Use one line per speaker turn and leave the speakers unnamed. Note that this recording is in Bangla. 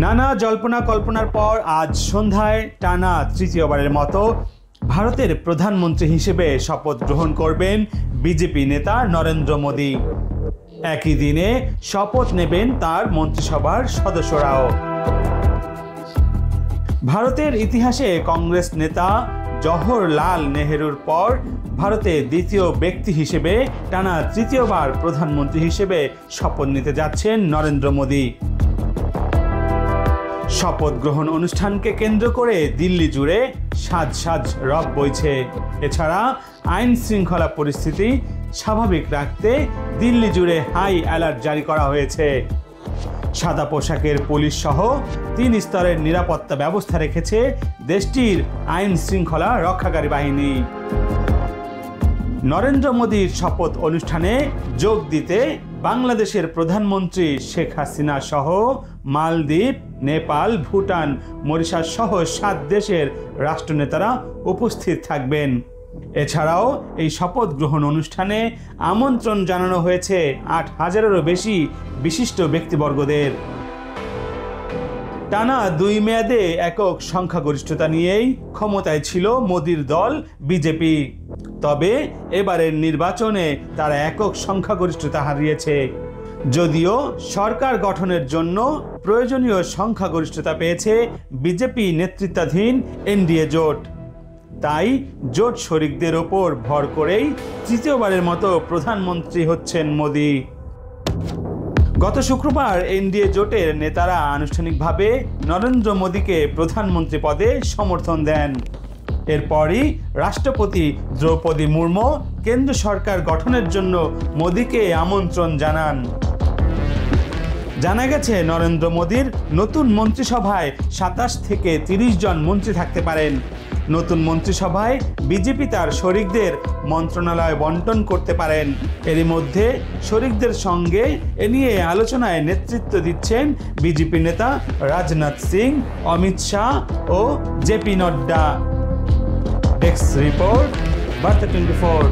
নানা জল্পনা কল্পনার পর আজ সন্ধ্যায় টানা তৃতীয়বারের মতো ভারতের প্রধানমন্ত্রী হিসেবে শপথ গ্রহণ করবেন বিজেপি নেতা নরেন্দ্র মোদী। একই দিনে শপথ নেবেন তার মন্ত্রিসভার সদস্যরাও। ভারতের ইতিহাসে কংগ্রেস নেতা জওহরলাল নেহেরুর পর ভারতের দ্বিতীয় ব্যক্তি হিসেবে টানা তৃতীয়বার প্রধানমন্ত্রী হিসেবে শপথ নিতে যাচ্ছেন নরেন্দ্র মোদী। শপথ গ্রহণ অনুষ্ঠানকে কেন্দ্র করে দিল্লি জুড়ে সাজ সাজ রব বইছে। এছাড়া আইন শৃঙ্খলা পরিস্থিতি স্বাভাবিক রাখতে দিল্লি জুড়ে হাই অ্যালার্ট জারি করা হয়েছে। সাদা পোশাকের পুলিশ সহ 3 স্তরের নিরাপত্তা ব্যবস্থা রেখেছে দেশটির আইন শৃঙ্খলা রক্ষাকারী বাহিনী। নরেন্দ্র মোদীর শপথ অনুষ্ঠানে যোগ দিতে বাংলাদেশের প্রধানমন্ত্রী শেখ হাসিনা সহ মালদ্বীপ, নেপাল, ভুটান, মরিশাস সহ 7 দেশের রাষ্ট্রনেতারা উপস্থিত থাকবেন। এছাড়াও এই শপথ গ্রহণ অনুষ্ঠানে আমন্ত্রণ জানানো হয়েছে 8,000-এরও বেশি বিশিষ্ট ব্যক্তিবর্গদের। টানা 2 মেয়াদে একক সংখ্যাগরিষ্ঠতা নিয়েই ক্ষমতায় ছিল মোদীর দল বিজেপি। তবে এবারের নির্বাচনে তারা একক সংখ্যাগরিষ্ঠতা হারিয়েছে। যদিও সরকার গঠনের জন্য প্রয়োজনীয় সংখ্যাগরিষ্ঠতা পেয়েছে বিজেপি নেতৃত্বাধীন এনডিএ জোট। তাই জোট শরিকদের ওপর ভর করেই তৃতীয়বারের মতো প্রধানমন্ত্রী হচ্ছেন মোদী। গত শুক্রবার এনডিএ জোটের নেতারা আনুষ্ঠানিকভাবে নরেন্দ্র মোদীকে প্রধানমন্ত্রী পদে সমর্থন দেন। এরপরই রাষ্ট্রপতি দ্রৌপদী মুর্মু কেন্দ্র সরকার গঠনের জন্য মোদীকে আমন্ত্রণ জানান। জানা গেছে নরেন্দ্র মোদীর নতুন মন্ত্রিসভায় 27 থেকে 30 জন মন্ত্রী থাকতে পারেন। নতুন মন্ত্রিসভায় বিজেপি তার শরিকদের মন্ত্রণালয় বন্টন করতে পারেন। এরই মধ্যে শরিকদের সঙ্গে এ নিয়ে আলোচনায় নেতৃত্ব দিচ্ছেন বিজেপি নেতা রাজনাথ সিং, অমিত শাহ ও জেপি নড্ডা। ডেস্ক রিপোর্ট, বার্তা 24।